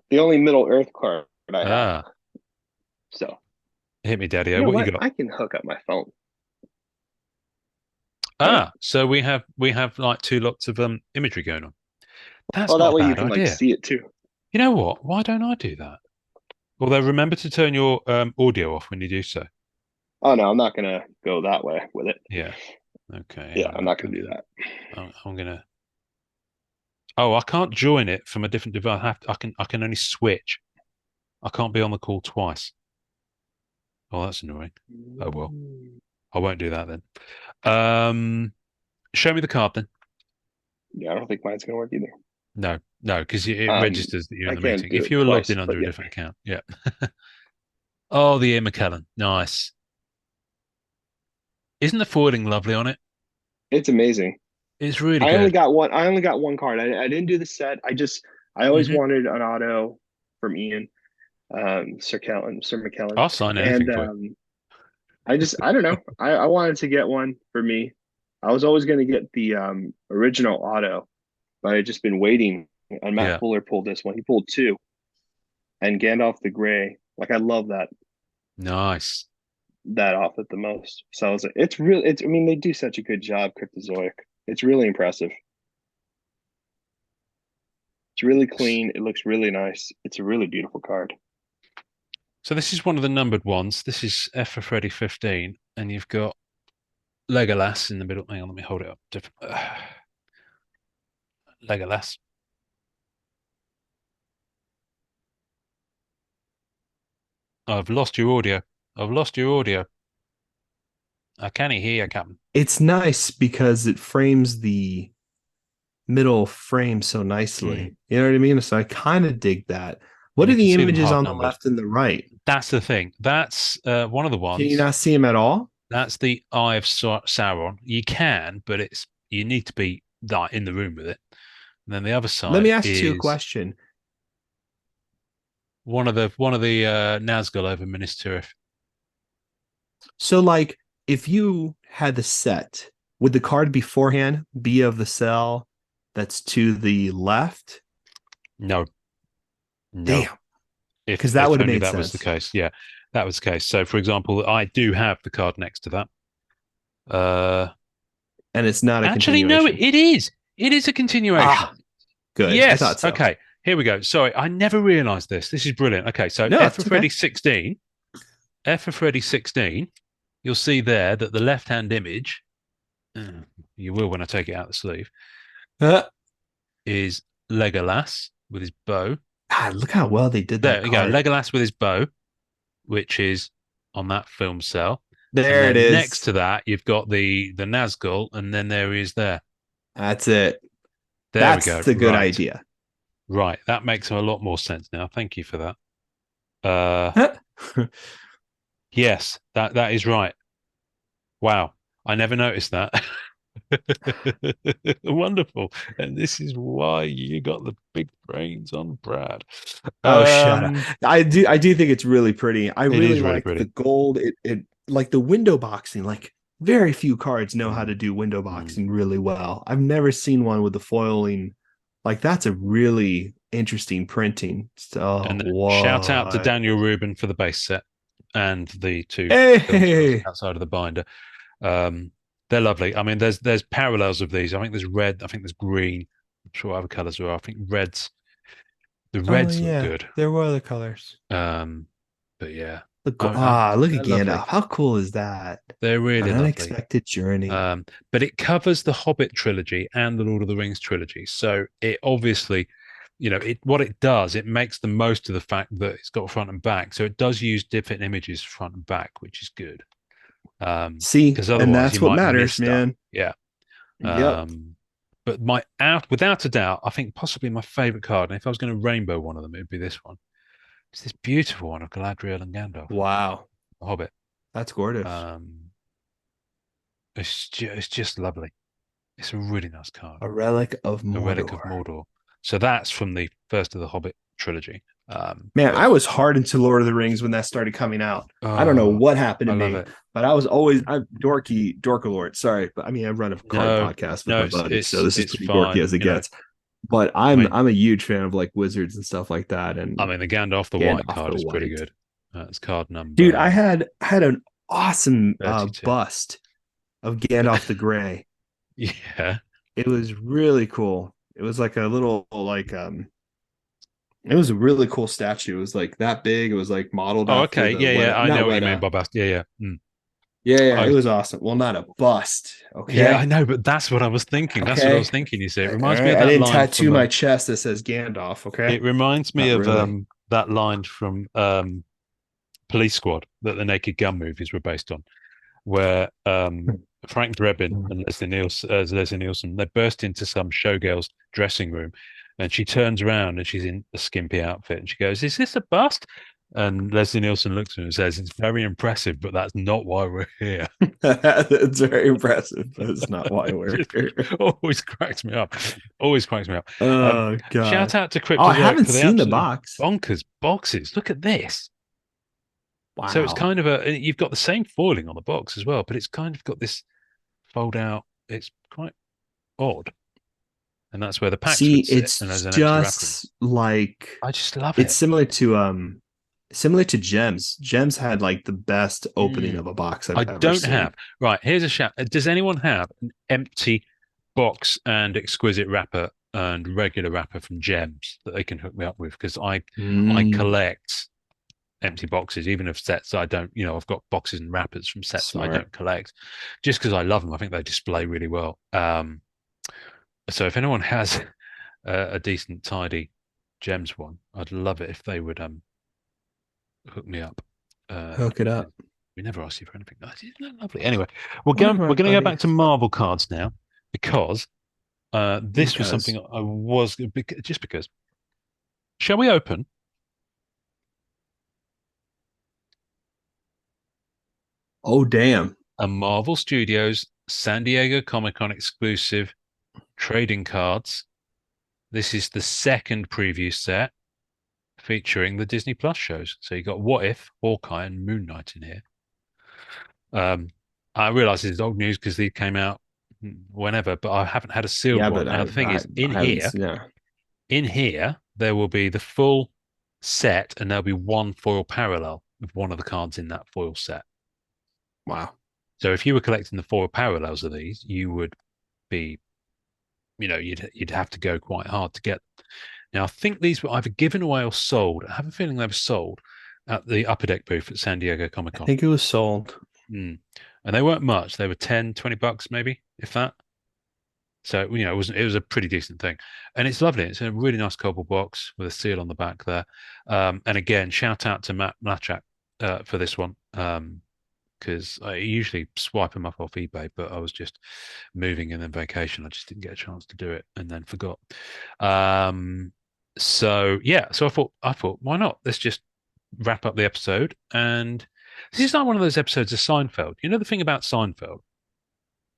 S3: the only Middle Earth card I have.
S1: Ah,
S3: So
S1: hit me, Daddy.
S3: you know
S1: What you
S3: what?
S1: got?
S3: I can hook up my phone. All right.
S1: So we have like two lots of imagery going on. That's
S3: Well,
S1: not
S3: that
S1: a
S3: way you
S1: bad
S3: can like
S1: idea.
S3: see it too.
S1: You know what? Why don't I do that? Although remember to turn your audio off when you do so.
S3: Oh no, I'm not gonna go that way with it.
S1: Yeah. Okay. Hang
S3: Yeah,
S1: on a
S3: I'm
S1: minute.
S3: not gonna do that.
S1: I'm gonna. Oh, I can't join it from a different device. I can only switch. I can't be on the call twice. Oh, that's annoying. Oh well. I won't do that then. Show me the card then.
S3: Yeah, I don't think mine's gonna work either.
S1: No, no, because it registers that you're in
S3: I
S1: the
S3: can't
S1: meeting.
S3: do
S1: If
S3: it
S1: you were logged
S3: twice,
S1: in
S3: but
S1: under a
S3: yeah,
S1: different account, yeah. Oh, the Ian McKellen, nice. Isn't the foiling lovely on it?
S3: it's amazing.
S1: It's really
S3: I only
S1: good.
S3: got one. I only got one card. I didn't do the set. I always
S1: Hmm.
S3: wanted an auto from Ian, Sir McKellen,
S1: I'll sign anything
S3: and
S1: for you.
S3: I don't know. I wanted to get one for me. I was always going to get the original auto, but I had just been waiting. And Matt
S1: Yeah,
S3: Fuller pulled this one. He pulled two, and Gandalf the Grey. Like I love
S1: nice.
S3: that outfit the most. So I was like, it's really. It's. I mean, they do such a good job, Cryptozoic. It's really impressive. It's really clean. It looks really nice. It's a really beautiful card.
S1: So this is one of the numbered ones. This is F for Freddy 15, and you've got Legolas in the middle. Hang on, let me hold it up. Legolas. I've lost your audio. I've lost your audio. I can't hear you, Captain.
S2: It's nice because it frames the middle frame so
S1: Mm.
S2: nicely. You know what I mean? So I kind of dig that. What
S1: And
S2: are
S1: you can
S2: the
S1: see them
S2: images
S1: hard
S2: on the
S1: numbered.
S2: left and the right?
S1: That's the thing. That's one of the
S2: Can you
S1: ones.
S2: not see them at all?
S1: That's the Eye of Sauron. You can, but it's you need to be like in the room with it. And then the other
S2: Let
S1: side
S2: me ask you a
S1: is
S2: question.
S1: one of the Nazgul over Minas Tirith.
S2: So, like, if you had the set, would the card beforehand be of the cell that's to the left?
S1: No, no.
S2: Damn,
S1: If
S2: because that
S1: if
S2: would have
S1: only
S2: made
S1: that was the
S2: sense.
S1: case. Yeah, that was the case. So, for example, I do have the card next to that. Uh,
S2: And it's not a
S1: actually, no,
S2: continuation.
S1: it is. It is a continuation.
S2: Ah, good. I
S1: Yes.
S2: thought so.
S1: Okay. Here we go. Sorry, I never realised this. This is brilliant. Okay, so
S2: No,
S1: F for
S2: it's okay.
S1: Freddy 16. F for Freddy 16. You'll see there that the left-hand image, you will when I take it out of the sleeve,
S2: Uh,
S1: is Legolas with his bow.
S2: God, look how well they did that
S1: There you go,
S2: card.
S1: Legolas with his bow, which is on that film cell. And
S2: There it
S1: then next
S2: is.
S1: to that, you've got the Nazgul, and then there he is there.
S2: That's it.
S1: There we
S2: That's
S1: go.
S2: the good
S1: Right.
S2: idea.
S1: Right. That makes a lot more sense now. Thank you for that. Uh, yes, that is right. Wow. I never noticed that. Wonderful. And this is why you got the big brains on Brad.
S2: Oh, shut up.
S1: Um,
S2: I do think it's really pretty. I
S1: it
S2: really
S1: is really
S2: like the
S1: pretty.
S2: gold. It like the window boxing. Like very few cards know how to do window
S1: Mm.
S2: boxing really well. I've never seen one with the foiling. Like that's a really interesting printing. So
S1: And shout out to
S2: what?
S1: Daniel Rubin for the base set and the two film cells
S2: Hey,
S1: outside of the binder. Um, they're lovely. I mean, there's parallels of these. I think there's red. I think there's green. I'm sure what other colors there are. I think reds. The
S2: oh
S1: reds look
S2: yeah,
S1: good.
S2: there were other colors.
S1: But yeah,
S2: Look at
S1: they're lovely.
S2: Gandalf. How cool is that?
S1: They're
S2: An
S1: really lovely.
S2: unexpected journey.
S1: But it covers the Hobbit trilogy and the Lord of the Rings trilogy. So it obviously, what it does, it makes the most of the fact that it's got front and back. So it does use different images front and back, which is good.
S2: See,
S1: Because
S2: and
S1: otherwise you
S2: that's what
S1: might miss
S2: matters,
S1: stuff.
S2: man.
S1: Yeah.
S2: Yep.
S1: But without a doubt, I think possibly my favorite card, and if I was going to rainbow one of them, it would be this one. It's this beautiful one of Galadriel and Gandalf,
S2: Wow.
S1: the Hobbit.
S2: That's gorgeous.
S1: Um, it's just lovely. It's a really nice card.
S2: A relic of
S1: A Relic of
S2: Mordor.
S1: Mordor. So that's from the first of the Hobbit trilogy.
S2: Man,
S1: But
S2: I was hard into Lord of the Rings when that started coming out. I don't know
S1: oh,
S2: what happened
S1: I
S2: to
S1: love
S2: me,
S1: it.
S2: but I'm Dorkalord. Sorry, but I mean I run a card
S1: No,
S2: podcast with
S1: no,
S2: my
S1: it's
S2: buddies, so
S1: it's
S2: this is
S1: it's
S2: pretty dorky
S1: fine.
S2: as it gets. But
S1: I
S2: I'm
S1: mean,
S2: I'm a huge fan of like wizards and stuff like that,
S1: I
S2: and
S1: mean, the Gandalf the White
S2: Gandalf
S1: card
S2: the
S1: is pretty
S2: White.
S1: good. It's card
S2: Dude, I
S1: number
S2: had an awesome
S1: 32.
S2: bust of Gandalf the Grey.
S1: Yeah.
S2: It was really cool. It was like a little it was a really cool statue. It was like that big. It was like modeled
S1: Oh,
S2: after
S1: okay.
S2: the
S1: Yeah, yeah. I
S2: not
S1: know what you mean,
S2: Weta.
S1: Bob Ast. Yeah, yeah. Mm.
S2: Yeah, yeah, it
S1: I
S2: was awesome. Well, not a bust,
S1: Yeah, I
S2: okay?
S1: know, but that's what I was thinking. That's what I was
S2: Okay.
S1: thinking. You see, it
S2: All
S1: reminds me
S2: right.
S1: of
S2: I
S1: that
S2: didn't
S1: line
S2: tattoo
S1: from
S2: my chest that says Gandalf, okay?
S1: it reminds me
S2: Not
S1: of
S2: really.
S1: that line from Police Squad that the Naked Gun movies were based on, where Frank Drebin and Leslie Nielsen they burst into some showgirl's dressing room, And she turns around and she's in a skimpy outfit and she goes, "Is this a bust?" And Leslie Nielsen looks at her and says, "It's very impressive, but that's not why we're here."
S2: It's very impressive, but it's not why we're
S1: Just
S2: here.
S1: always cracks me up. Always cracks me up.
S2: Oh
S1: Shout
S2: god.
S1: out to
S2: Oh, I
S1: Cryptozoic
S2: haven't
S1: for the
S2: seen the
S1: absolutely
S2: box.
S1: bonkers boxes. Look at this. So it's
S2: Wow.
S1: kind of you've got the same foiling on the box as well, but it's kind of got this fold out. It's quite odd. And that's where the packs
S2: See,
S1: would sit, and
S2: it's
S1: there's an empty wrapper in.
S2: just like
S1: I just love
S2: it's
S1: it.
S2: similar to Gems. Gems had like the best opening of a box I've
S1: I
S2: ever
S1: don't
S2: seen.
S1: have. Right, here's a shout. Does anyone have an empty box and exquisite wrapper and regular wrapper from Gems that they can hook me up with? Because I
S2: Mm,
S1: collect empty boxes, even of sets I don't, I've got boxes and wrappers from sets that I
S2: smart.
S1: don't collect just because I love them. I think they display really well. So if anyone has a decent, tidy Gems one, I'd love it if they would hook me up.
S2: Hook it up.
S1: We never asked you for anything. Isn't that lovely? Anyway,
S2: One of
S1: we're
S2: my
S1: going to go back to
S2: buddies.
S1: Marvel cards now because this was
S2: Because
S1: something I was just because. Shall we open?
S2: oh damn.
S1: A Marvel Studios San Diego Comic-Con exclusive trading cards. This is the second preview set featuring the Disney Plus shows. So you got What If, Hawkeye, and Moon Knight in here. I realize this is old news because these came out whenever, but I haven't had a sealed
S2: Yeah,
S1: one.
S2: but
S1: Now the thing is,
S2: I haven't seen yeah.
S1: in here, there will be the full set, and there'll be one foil parallel of one of the cards in that foil set.
S2: Wow.
S1: So if you were collecting the foil parallels of these, you would be, you'd have to go quite hard to get them. Now I think these were either given away or sold. I have a feeling they were sold at the Upper Deck booth at San Diego Comic
S2: I
S1: Con.
S2: think it was sold.
S1: Mm. And they weren't much. They were 10, $20 maybe, if that. So, it was a pretty decent thing. And it's lovely. It's a really nice cardboard box with a seal on the back there. And again, shout out to Matt Mlachak for this one. Because I usually swipe them up off eBay, but I was just moving and then vacation. I just didn't get a chance to do it and then forgot. So yeah, so I thought, why not? Let's just wrap up the episode. And this is like one of those episodes of Seinfeld. You know the thing about Seinfeld?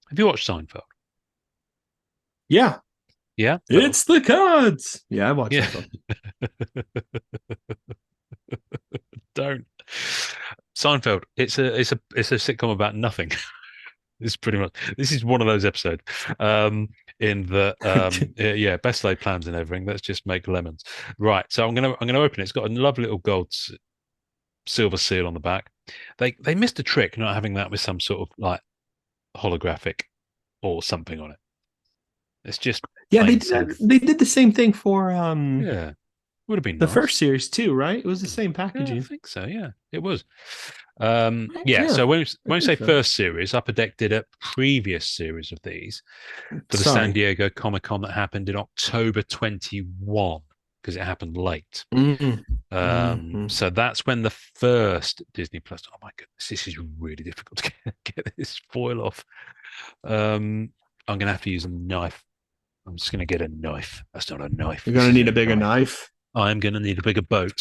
S1: Have you watched Seinfeld?
S2: Yeah.
S1: Yeah. Well,
S2: It's the cards. Yeah, I watched
S1: yeah.
S2: that
S1: Don't. Seinfeld. It's a sitcom about nothing. It's pretty much this is one of those episodes. In the
S2: one.
S1: yeah, best laid plans and everything. Let's just make lemons. Right. So I'm gonna open it. It's got a lovely little gold silver seal on the back. They missed a trick not having that with some sort of like holographic or something on it. It's just
S2: Yeah,
S1: plain silver.
S2: they did the same thing for
S1: Yeah, would have been
S2: the
S1: nice.
S2: first series too, right? It was the same
S1: Yeah, I
S2: packaging.
S1: think so. Yeah, it was. Yeah.
S2: Yeah,
S1: So when
S2: I
S1: we
S2: think
S1: say
S2: so.
S1: first series, Upper Deck did a previous series of these for the San
S2: Sorry.
S1: Diego Comic Con that happened in October 21 because it happened late.
S2: Mhm.
S1: So that's when the first Disney Plus. Oh my goodness, this is really difficult to get this foil off. I'm gonna have to use a knife. I'm just gonna get a knife. That's not a knife.
S2: You're
S1: This
S2: gonna
S1: is
S2: need
S1: a
S2: a bigger
S1: knife.
S2: knife.
S1: I'm gonna need a bigger boat.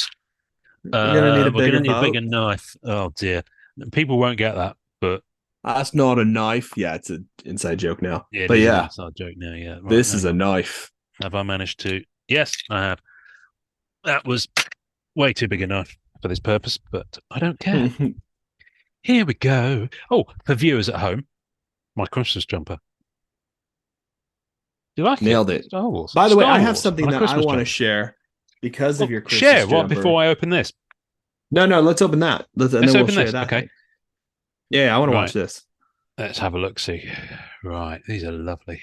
S2: You're gonna need a
S1: We're gonna
S2: bigger
S1: need a bigger
S2: boat.
S1: knife. Oh dear, people won't get that, but
S2: That's not a knife. Yeah, it's an inside joke now.
S1: yeah, it
S2: But
S1: is an
S2: yeah,
S1: inside joke now. Yeah, right.
S2: this
S1: Hang
S2: is a
S1: on.
S2: knife.
S1: Have I managed to? Yes, I have. That was way too big a knife for this purpose, but I don't care. Here we go. Oh, for viewers at home, my Christmas jumper. Do you like it?
S2: Nailed it.
S1: Star Wars.
S2: By the way, I
S1: Star
S2: have
S1: Wars
S2: something
S1: on a
S2: that I
S1: Christmas
S2: want to
S1: jumper.
S2: share because of
S1: Well,
S2: your Christmas
S1: share what
S2: jumper.
S1: before I open this?
S2: No, no, let's open that. And
S1: Let's
S2: then we'll
S1: open
S2: share
S1: this.
S2: that
S1: Okay.
S2: thing. Yeah, I want to watch
S1: Right.
S2: this.
S1: Let's have a look. See. Right. These are lovely.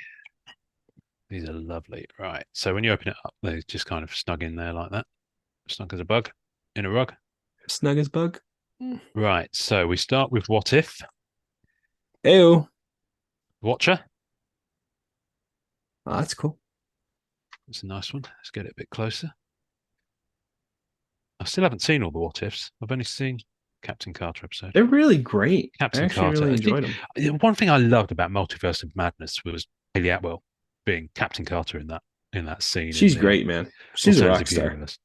S1: These are lovely. Right. So when you open it up, they just kind of snug in there like that. Snug as a bug in a rug.
S2: Snug as bug.
S1: Right. So we start with What If?
S2: Ew.
S1: Watcher.
S2: Oh, that's cool.
S1: It's a nice one. Let's get it a bit closer. I still haven't seen all the What Ifs. I've only seen Captain Carter episode.
S2: They're really great.
S1: Captain
S2: I actually
S1: Carter.
S2: really enjoyed them.
S1: One thing I loved about Multiverse of Madness was Haley Atwell being Captain Carter in that. in that scene in
S2: She's
S1: the
S2: great, man. She's a rock
S1: alternative
S2: star.
S1: universe.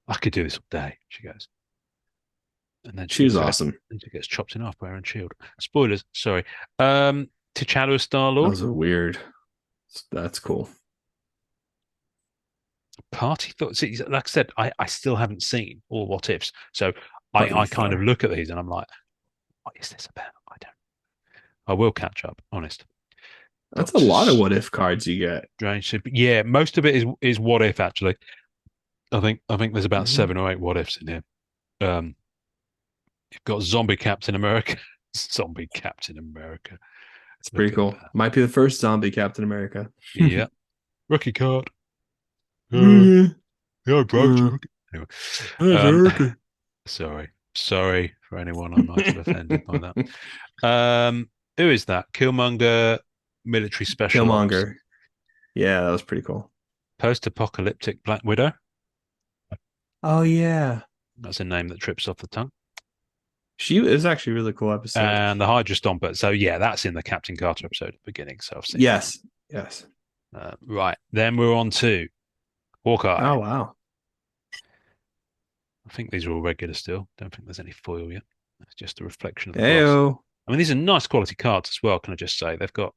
S1: I could do this all day, she goes. And then
S2: She was awesome.
S1: she gets chopped in half by her own shield. Spoilers, sorry. T'Challa Star
S2: That
S1: Lord.
S2: was a weird. That's cool.
S1: Party thoughts. Like I said, I still haven't seen all what ifs. So
S2: Buddy
S1: I kind of
S2: Thor.
S1: look at these and I'm like, what is this about? I don't. I will catch up, honest.
S2: That's a
S1: Doctor
S2: lot of what if cards you get.
S1: Strange should be, yeah, most of it is what if actually. I think there's about
S2: Mhm.
S1: 7 or 8 what ifs in here. Um, you've got Zombie Captain America. Zombie Captain America.
S2: It's pretty
S1: Look at
S2: cool.
S1: that.
S2: Might be the first zombie Captain America.
S1: Yeah. Rookie card.
S2: Yeah.
S1: Yeah, bro.
S2: Uh,
S1: Anyway,
S2: that's
S1: um,
S2: America.
S1: sorry for anyone I might have offended by that. Who is that? Killmonger, military special ops,
S2: Killmonger. Yeah, that was pretty cool.
S1: post-apocalyptic Black Widow.
S2: Oh yeah.
S1: That's a name that trips off the tongue.
S2: She it was actually a really cool episode.
S1: And the Hydra Stomper. So yeah, that's in the Captain Carter episode at the beginning. So I've seen
S2: Yes. Yes.
S1: that. Right, then we're on to Hawkeye.
S2: Oh wow.
S1: I think these are all regular still. Don't think there's any foil yet. It's just a reflection of the gloss.
S2: Heyo.
S1: I mean, these are nice quality cards as well. Can I just say they've got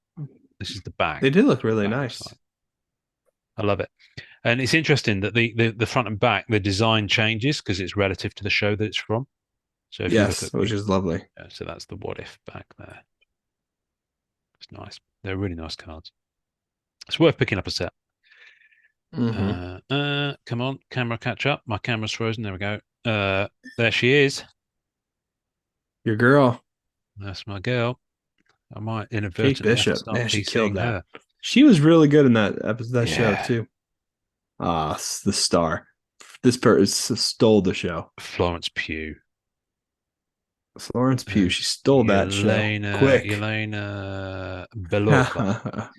S1: this is the back.
S2: They did look really
S1: Back
S2: nice.
S1: side. I love it. And it's interesting that the front and back, the design changes because it's relative to the show that it's from. So if you look
S2: Yes,
S1: at
S2: which is lovely.
S1: so that's the what if back there. It's nice. They're really nice cards. It's worth picking up a set.
S2: Hmm.
S1: Come on, camera catch up. My camera's frozen. There we go. There she is.
S2: Your girl,
S1: That's my girl. I might
S2: Kate
S1: inadvertently have to
S2: Bishop.
S1: start
S2: Man, she
S1: PCing
S2: killed that.
S1: her.
S2: She was really good in that episode, that show
S1: Yeah.
S2: too. Ah, the star. This person stole the show.
S1: Florence Pugh.
S2: Florence Pugh. She stole that show. Quick.
S1: Yelena Belova.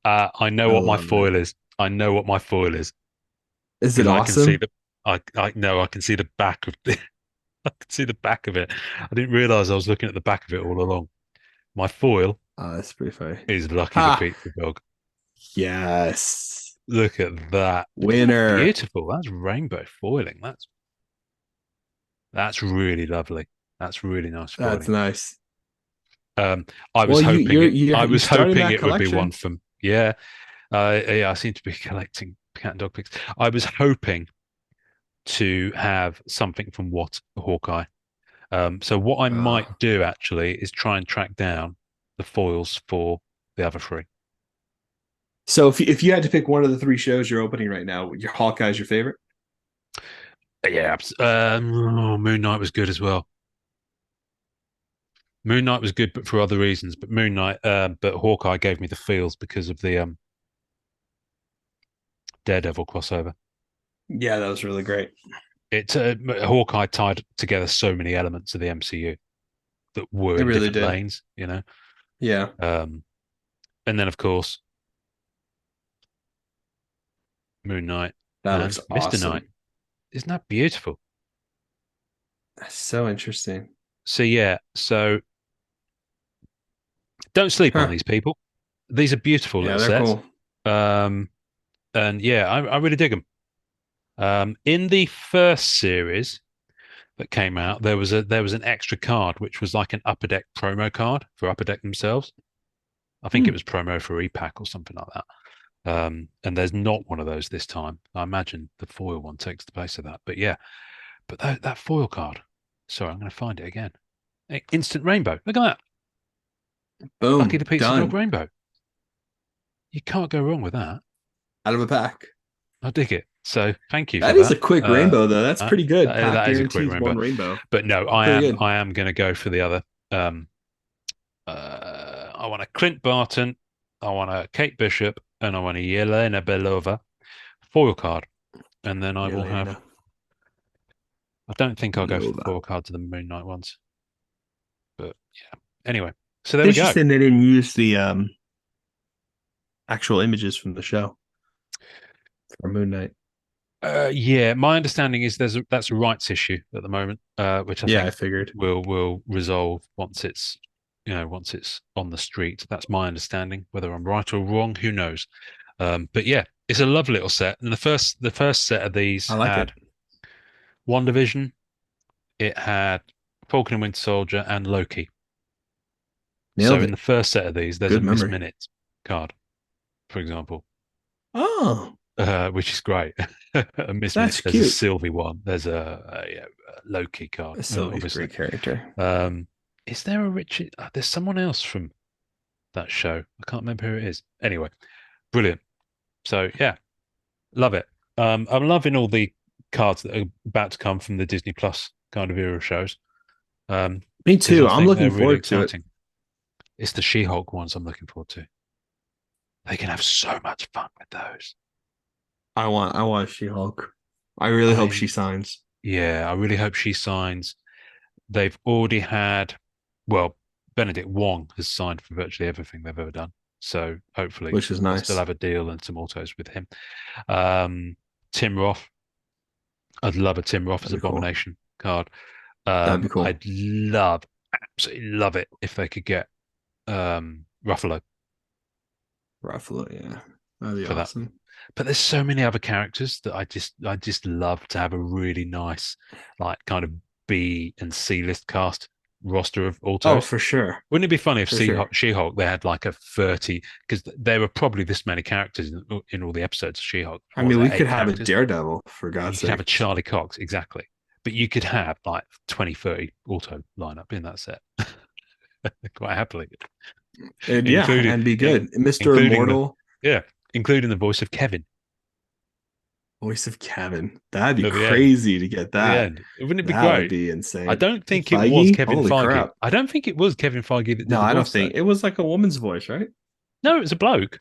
S1: I know
S2: I
S1: what my
S2: love it.
S1: foil is. I know what my foil is
S2: Is it
S1: because I can see
S2: awesome?
S1: the I know I can see the back of the I can see the back of it. I didn't realize I was looking at the back of it all along. My foil
S2: Oh, that's pretty funny.
S1: is Lucky the
S2: Ha!
S1: Pizza Dog.
S2: Yes.
S1: Look at that. Look at that
S2: Winner.
S1: beautiful. That's rainbow foiling. That's really lovely. That's really nice
S2: That's
S1: foiling.
S2: nice.
S1: Um, I was
S2: Well,
S1: hoping
S2: you
S1: I
S2: you
S1: was
S2: starting
S1: hoping
S2: that
S1: it would be one
S2: collection?
S1: from yeah. Yeah, I seem to be collecting cat and dog pics. I was hoping to have something from what Hawkeye. So what I
S2: Ah.
S1: might do actually is try and track down the foils for the other three.
S2: So if you had to pick one of the three shows you're opening right now, your Hawkeye's your favorite?
S1: Yeah, Moon Knight was good as well. Moon Knight was good, but for other reasons. But but Hawkeye gave me the feels because of the Daredevil crossover.
S2: Yeah, that was really great.
S1: Hawkeye tied together so many elements of the MCU that were
S2: It
S1: in
S2: really
S1: different
S2: did.
S1: lanes, you know.
S2: Yeah,
S1: Um, and then of course Moon Knight
S2: that
S1: and
S2: looks
S1: Mr. Knight.
S2: awesome.
S1: Isn't that beautiful?
S2: That's so interesting.
S1: So yeah, so don't sleep on
S2: Huh.
S1: these people. These are beautiful
S2: Yeah,
S1: little
S2: they're
S1: sets.
S2: cool.
S1: Um, and yeah, I really dig them. In the first series that came out, there was an extra card which was like an Upper Deck promo card for Upper Deck themselves. I think it
S2: Hmm.
S1: was promo for EPAC or something like that. And there's not one of those this time. I imagine the foil one takes the place of that. But yeah, but that foil card. Sorry, I'm going to find it again. Instant rainbow. Look at that. Lucky the
S2: Boom.
S1: Pizza Dog
S2: Done.
S1: rainbow. You can't go wrong with that.
S2: Out of a pack.
S1: I dig it. So thank you for
S2: That is
S1: that.
S2: a quick rainbow, though. That's pretty good. Pack
S1: That is a quick
S2: guarantees
S1: rainbow.
S2: one rainbow.
S1: But no,
S2: Pretty good.
S1: I am going to go for the other. I want a Clint Barton, I want a Kate Bishop, and I want a Yelena Belova foil card. And then I will have.
S2: Yelena
S1: I don't think I'll go for the
S2: Belova.
S1: foil cards of the Moon Knight ones. But yeah. Anyway, so there
S2: It's
S1: we go.
S2: interesting they didn't use the actual images from the show for Moon Knight.
S1: Yeah, my understanding is that's a rights issue at the moment, which I
S2: Yeah, I
S1: think
S2: figured.
S1: will resolve once it's on the street. That's my understanding. Whether I'm right or wrong, who knows? But yeah, it's a lovely little set. And the first set of these
S2: I like it.
S1: had WandaVision, it had Falcon and Winter Soldier, and Loki. So
S2: Nailed
S1: in
S2: it.
S1: the first set of these, there's a
S2: Good
S1: Miss
S2: memory.
S1: Minute card, for example,
S2: Oh,
S1: which is great. A Miss Minute.
S2: that's
S1: There's a
S2: cute.
S1: Sylvie one. There's a Loki card,
S2: Sylvie's a
S1: obviously.
S2: great character.
S1: Um, is there a Richard? There's someone else from that show. I can't remember who it is. Anyway, brilliant. So yeah, love it. I'm loving all the cards that are about to come from the Disney Plus kind of era shows.
S2: Me
S1: Because
S2: too.
S1: I
S2: I'm
S1: think
S2: looking
S1: they're really
S2: forward to it.
S1: exciting. It's the She-Hulk ones I'm looking forward to. They can have so much fun with those.
S2: I want She-Hulk. I really hope she
S1: I
S2: signs,
S1: Yeah, I really hope she signs. They've already had, well, Benedict Wong has signed for virtually everything they've ever done. So hopefully
S2: which is
S1: they'll still
S2: nice.
S1: have a deal and some autos with him. Tim Roth, I'd love a Tim Roth as
S2: That'd be cool.
S1: Abomination card.
S2: That'd be cool.
S1: I'd absolutely love it if they could get Ruffalo
S2: Ruffalo, yeah. That'd be
S1: for that.
S2: awesome.
S1: But there's so many other characters that I just love to have a really nice, like, kind of B and C list cast roster of
S2: Oh,
S1: autos.
S2: for sure.
S1: Wouldn't it be funny if
S2: For sure.
S1: She-Hulk they had like a 30, because there were probably this many characters in all the episodes of She-Hulk.
S2: I
S1: What was
S2: mean, we
S1: that,
S2: could
S1: eight
S2: have a
S1: characters?
S2: Daredevil, for
S1: You
S2: God's
S1: could have a
S2: sake.
S1: Charlie Cox, exactly. But you could have like 20, 30 auto lineup in that set quite happily,
S2: And yeah,
S1: including
S2: and be
S1: in,
S2: good. Mr.
S1: including the
S2: Immortal,
S1: yeah, including the voice of Kevin
S2: voice of Kevin. That'd be
S1: at the end.
S2: crazy to get
S1: At the
S2: that.
S1: end, wouldn't it be
S2: That would
S1: great?
S2: be
S1: I
S2: insane.
S1: don't think it was
S2: Feige?
S1: Kevin
S2: Holy
S1: Feige.
S2: crap.
S1: I don't think it was Kevin Feige that did
S2: No,
S1: the
S2: I don't
S1: voice though.
S2: think it was like a woman's voice, right?
S1: No, it was a bloke. It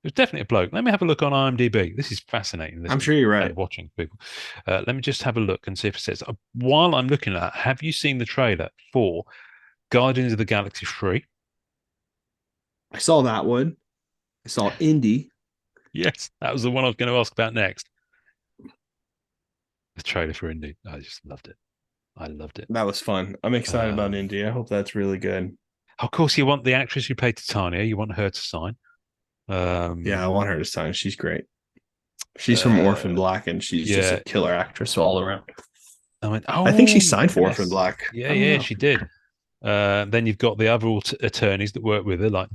S1: was definitely a bloke. Let me have a look on IMDb. This is fascinating
S2: I'm
S1: listening
S2: sure you're right.
S1: and watching people. Let me just have a look and see if it says. While I'm looking at that, have you seen the trailer for Guardians of the Galaxy 3?
S2: I saw that one. I saw Indy.
S1: Yes, that was the one I was going to ask about next. The trailer for Indy. I just loved it. I loved it.
S2: That was fun. I'm excited about
S1: Um,
S2: Indy. I hope that's really good.
S1: of course, you want the actress who played Titania. You want her to sign.
S2: Yeah, I
S1: Um,
S2: want her to sign. She's great. She's from Orphan
S1: uh,
S2: Black, and she's just a
S1: yeah,
S2: killer actress all around.
S1: I went,
S2: I think she
S1: oh,
S2: signed for Orphan
S1: yes.
S2: Black.
S1: Yeah,
S2: I don't
S1: yeah,
S2: know.
S1: she did. Then you've got the other attorneys that work with her, like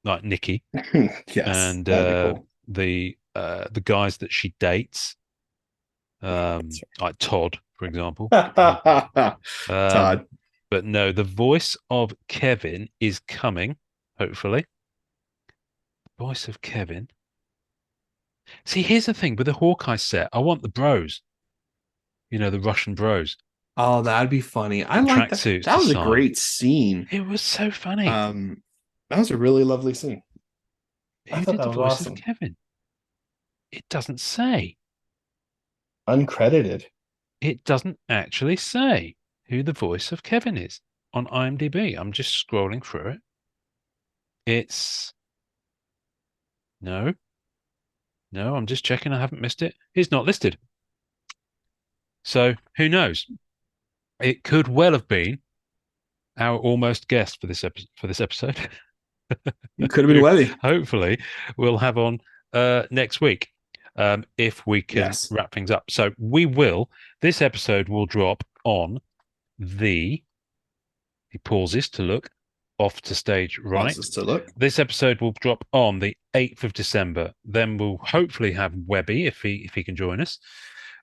S1: like Nikki,
S2: Yes,
S1: and
S2: that'd be cool.
S1: the guys that she dates, like Todd, for example. Um,
S2: Todd.
S1: but no, the voice of Kevin is coming, hopefully. Voice of Kevin. See, here's the thing with the Hawkeye set, I want the bros, the Russian bros
S2: Oh, that'd be funny. I
S1: in
S2: like that.
S1: tracksuits
S2: That
S1: to
S2: was a
S1: sign.
S2: great scene.
S1: It was so funny.
S2: That was a really lovely scene. I
S1: Who
S2: thought
S1: did
S2: that
S1: the
S2: was
S1: voice of
S2: awesome.
S1: Kevin? It doesn't say.
S2: Uncredited.
S1: It doesn't actually say who the voice of Kevin is on IMDb. I'm just scrolling through it. It's no, no, I'm just checking I haven't missed it. It's not listed. So who knows? It could well have been our almost guest for this episode.
S2: It could have been
S1: Who
S2: Webby.
S1: hopefully we'll have on next week, if we can
S2: Yes.
S1: wrap things up. So we will. This episode will drop on the. He pauses to look off to stage right.
S2: Pauses to look.
S1: This episode will drop on the 8th of December. Then we'll hopefully have Webby if he can join us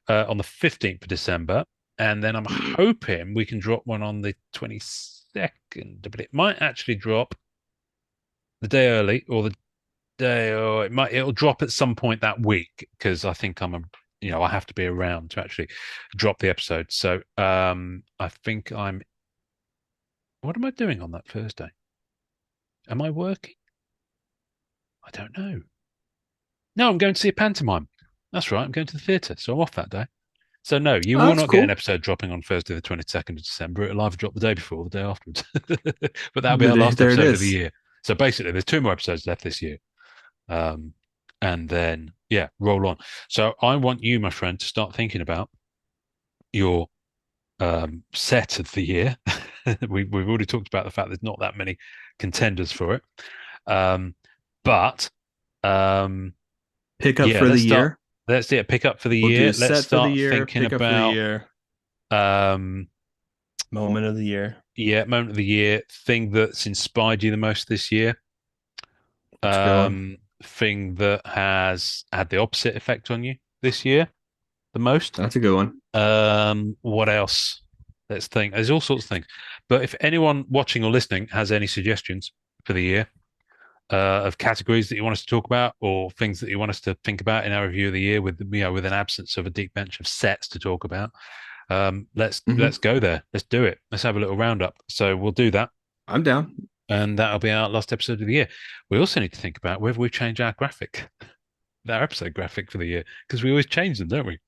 S1: on the 15th of December. And then I'm hoping we can drop one on the 22nd, but it might actually drop the day early or the day, or it'll drop at some point that week because I think I have to be around to actually drop the episode. So I think what am I doing on that Thursday? Am I working? I don't know. No, I'm going to see a pantomime. That's right. I'm going to the theatre, so I'm off that day. So no, you
S2: Oh,
S1: will
S2: that's
S1: not get an
S2: cool.
S1: episode dropping on Thursday, the 22nd of December. It'll either drop the day before or the day afterwards. But that'll be our last
S2: There it
S1: episode of the
S2: is.
S1: year. So basically, there's two more episodes left this year. And then, yeah, roll on. So I want you, my friend, to start thinking about your set of the year. We've already talked about the fact there's not that many contenders for it. But
S2: Pick up
S1: Yeah,
S2: for the
S1: let's start.
S2: year.
S1: Let's pick up for the
S2: We'll
S1: year.
S2: do
S1: Let's
S2: set for the
S1: start
S2: year,
S1: thinking
S2: pick up for the
S1: about
S2: year,
S1: um
S2: moment of the year.
S1: yeah, moment of the year, thing that's inspired you the most this year.
S2: That's a good one.
S1: Thing that has had the opposite effect on you this year the most.
S2: That's a good one.
S1: What else? Let's think. There's all sorts of things. But if anyone watching or listening has any suggestions for the year, of categories that you want us to talk about or things that you want us to think about in our review of the year with with an absence of a deep bench of sets to talk about, let's
S2: Mhm.
S1: go there. Let's do it. Let's have a little roundup. So we'll do that,
S2: I'm down.
S1: and that'll be our last episode of the year. We also need to think about whether we change our graphic, our episode graphic for the year, because we always change them, don't we?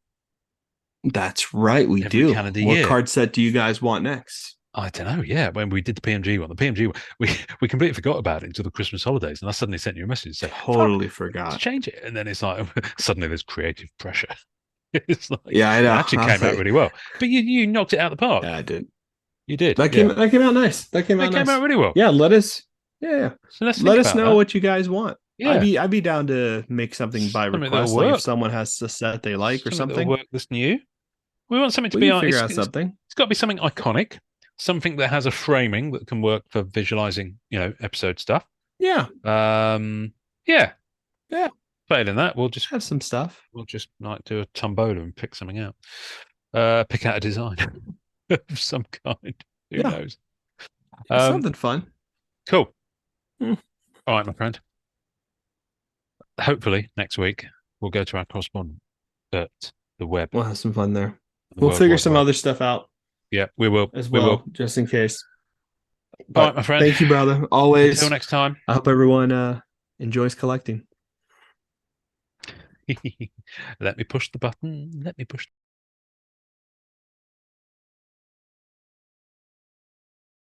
S2: That's right, we
S1: Every
S2: do.
S1: calendar
S2: What
S1: year.
S2: card set do you guys want next?
S1: I don't know. Yeah, when we did the PMG one, we completely forgot about it until the Christmas holidays, and I suddenly sent you a message and said, "Fuck,
S2: Totally
S1: we need to
S2: forgot.
S1: change it." And then it's like suddenly there's creative pressure. It's like
S2: Yeah, I
S1: it
S2: know.
S1: actually
S2: I was
S1: came out
S2: like,
S1: really well, but you knocked it out of the park.
S2: yeah, I did.
S1: You did,
S2: That came
S1: yeah.
S2: that came out nice. That came
S1: It
S2: out
S1: came out
S2: nice.
S1: really well.
S2: Yeah, let us yeah.
S1: So let's
S2: Let
S1: think
S2: us
S1: about
S2: know
S1: that.
S2: what you guys want.
S1: Yeah,
S2: I'd be down to make something by
S1: something that'll
S2: request. Like if
S1: work.
S2: someone has a set they like or
S1: Something that'll
S2: something,
S1: work that's new. We want something to
S2: we
S1: be
S2: can
S1: on.
S2: figure out something.
S1: It's got to be something iconic, something that has a framing that can work for visualizing, episode stuff.
S2: Yeah.
S1: Yeah.
S2: Yeah.
S1: Failing that, we'll just
S2: Have some stuff.
S1: like do a tombola and pick something out. Pick out a design of some kind. Who
S2: Yeah.
S1: knows?
S2: Something fun.
S1: Cool.
S2: Hmm.
S1: All right, my friend. Hopefully next week we'll go to our correspondent at the web,
S2: We'll have some fun there.
S1: the
S2: We'll
S1: World
S2: figure
S1: Wide
S2: some
S1: Web.
S2: other stuff out
S1: Yeah, we will.
S2: as
S1: We will.
S2: well, just in case.
S1: All right,
S2: But
S1: my friend.
S2: thank you, brother.
S1: Until
S2: Always.
S1: next time.
S2: I hope everyone enjoys collecting.
S1: Let me push the button. Let me push.